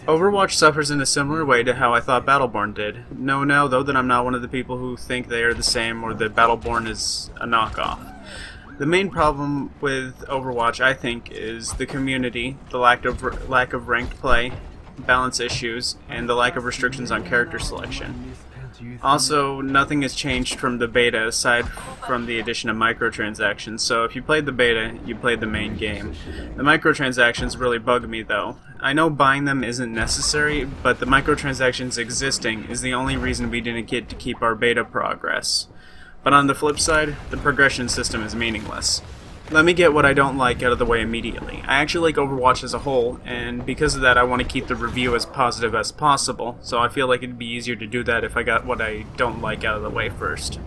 Overwatch suffers in a similar way to how I thought Battleborn did. Know now, though, that I'm not one of the people who think they are the same or that Battleborn is a knockoff. The main problem with Overwatch, I think, is the community, the lack of ranked play, balance issues, and the lack of restrictions on character selection. Also, nothing has changed from the beta aside from the addition of microtransactions, so if you played the beta, you played the main game. The microtransactions really bug me though. I know buying them isn't necessary, but the microtransactions existing is the only reason we didn't get to keep our beta progress. But on the flip side, the progression system is meaningless. Let me get what I don't like out of the way immediately. I actually like Overwatch as a whole, and because of that I want to keep the review as positive as possible, so I feel like it'd be easier to do that if I got what I don't like out of the way first.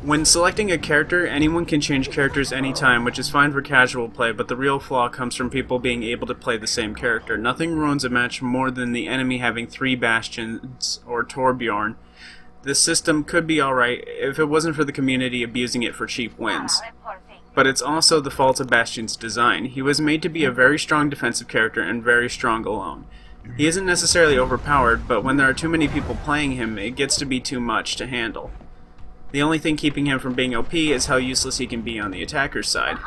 When selecting a character, anyone can change characters anytime, which is fine for casual play, but the real flaw comes from people being able to play the same character. Nothing ruins a match more than the enemy having 3 Bastions or Torbjorn. This system could be alright if it wasn't for the community abusing it for cheap wins. But it's also the fault of Bastion's design. He was made to be a very strong defensive character and very strong alone. He isn't necessarily overpowered, but when there are too many people playing him, it gets to be too much to handle. The only thing keeping him from being OP is how useless he can be on the attacker's side.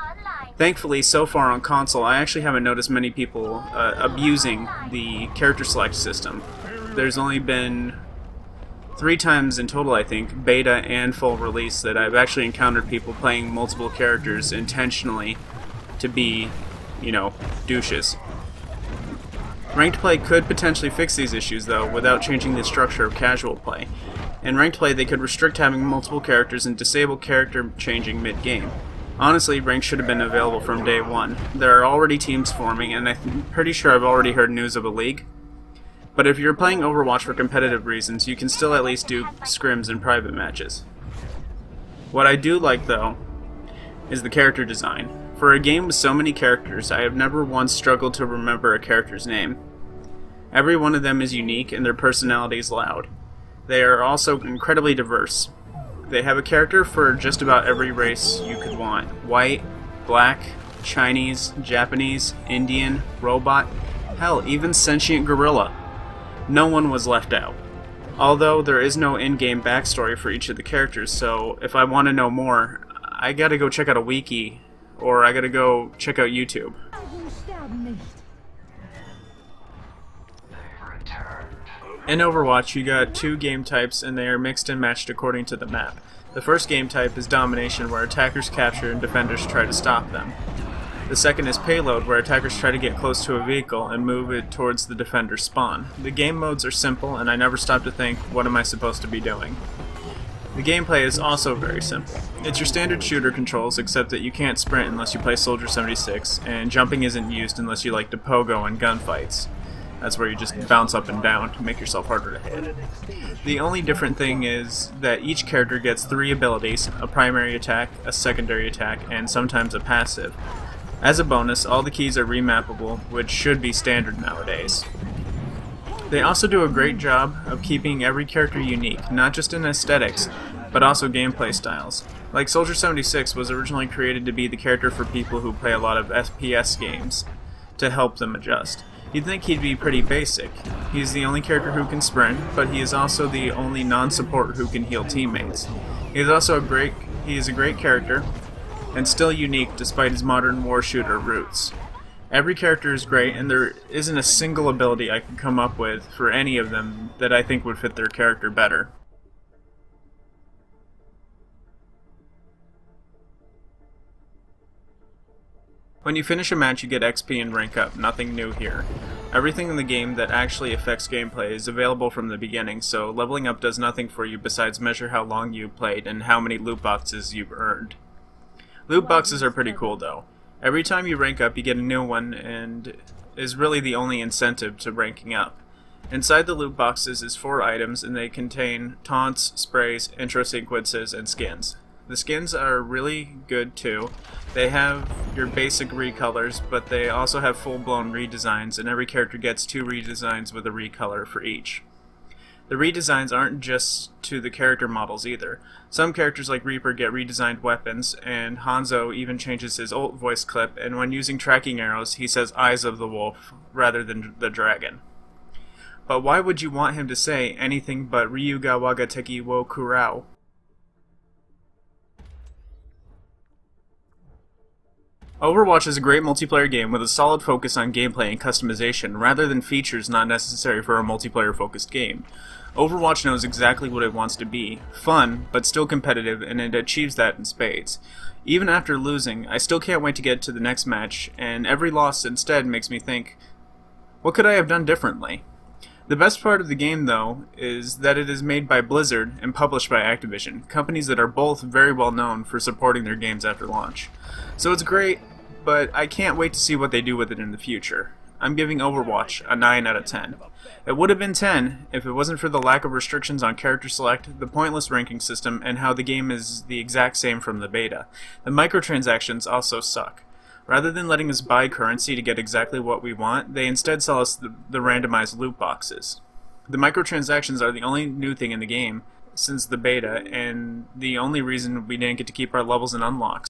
Thankfully, so far on console, I actually haven't noticed many people abusing the character select system. There's only been 3 times in total, I think, beta and full release, that I've actually encountered people playing multiple characters intentionally to be, you know, douches. Ranked play could potentially fix these issues, though, without changing the structure of casual play. In ranked play, they could restrict having multiple characters and disable character changing mid-game. Honestly, ranked should have been available from day one. There are already teams forming, and I'm pretty sure I've already heard news of a league. But if you're playing Overwatch for competitive reasons, you can still at least do scrims and private matches. What I do like, though, is the character design. For a game with so many characters, I have never once struggled to remember a character's name. Every one of them is unique and their personality is loud. They are also incredibly diverse. They have a character for just about every race you could want. White, black, Chinese, Japanese, Indian, robot, hell, even sentient gorilla. No one was left out. Although there is no in-game backstory for each of the characters, so if I want to know more, I gotta go check out a wiki, or I gotta go check out YouTube. In Overwatch, you got 2 game types, and they are mixed and matched according to the map. The first game type is Domination, where attackers capture and defenders try to stop them. The second is Payload, where attackers try to get close to a vehicle and move it towards the defender's spawn. The game modes are simple, and I never stop to think, what am I supposed to be doing? The gameplay is also very simple. It's your standard shooter controls, except that you can't sprint unless you play Soldier 76, and jumping isn't used unless you like to pogo in gunfights. That's where you just bounce up and down to make yourself harder to hit. The only different thing is that each character gets 3 abilities, a primary attack, a secondary attack, and sometimes a passive. As a bonus, all the keys are remappable, which should be standard nowadays. They also do a great job of keeping every character unique, not just in aesthetics, but also gameplay styles. Like Soldier 76 was originally created to be the character for people who play a lot of FPS games, to help them adjust. You'd think he'd be pretty basic. He's the only character who can sprint, but he is also the only non-support who can heal teammates. He is a great character, and still unique despite his modern war shooter roots. Every character is great, and there isn't a single ability I could come up with for any of them that I think would fit their character better. When you finish a match, you get XP and rank up, nothing new here. Everything in the game that actually affects gameplay is available from the beginning, so leveling up does nothing for you besides measure how long you played and how many loot boxes you've earned. Loot boxes are pretty cool though. Every time you rank up you get a new one, and is really the only incentive to ranking up. Inside the loot boxes is 4 items, and they contain taunts, sprays, intro sequences, and skins. The skins are really good too. They have your basic recolors, but they also have full-blown redesigns, and every character gets 2 redesigns with a recolor for each. The redesigns aren't just to the character models either. Some characters like Reaper get redesigned weapons, and Hanzo even changes his ult voice clip, and when using tracking arrows he says Eyes of the Wolf rather than the dragon. But why would you want him to say anything but Ryuga waga teki wo kurao? Overwatch is a great multiplayer game with a solid focus on gameplay and customization rather than features not necessary for a multiplayer-focused game. Overwatch knows exactly what it wants to be, fun, but still competitive, and it achieves that in spades. Even after losing, I still can't wait to get to the next match, and every loss instead makes me think, what could I have done differently? The best part of the game, though, is that it is made by Blizzard and published by Activision, companies that are both very well known for supporting their games after launch. So it's great, but I can't wait to see what they do with it in the future. I'm giving Overwatch a 9 out of 10. It would have been 10 if it wasn't for the lack of restrictions on character select, the pointless ranking system, and how the game is the exact same from the beta. The microtransactions also suck. Rather than letting us buy currency to get exactly what we want, they instead sell us the randomized loot boxes. The microtransactions are the only new thing in the game since the beta, and the only reason we didn't get to keep our levels and unlocks.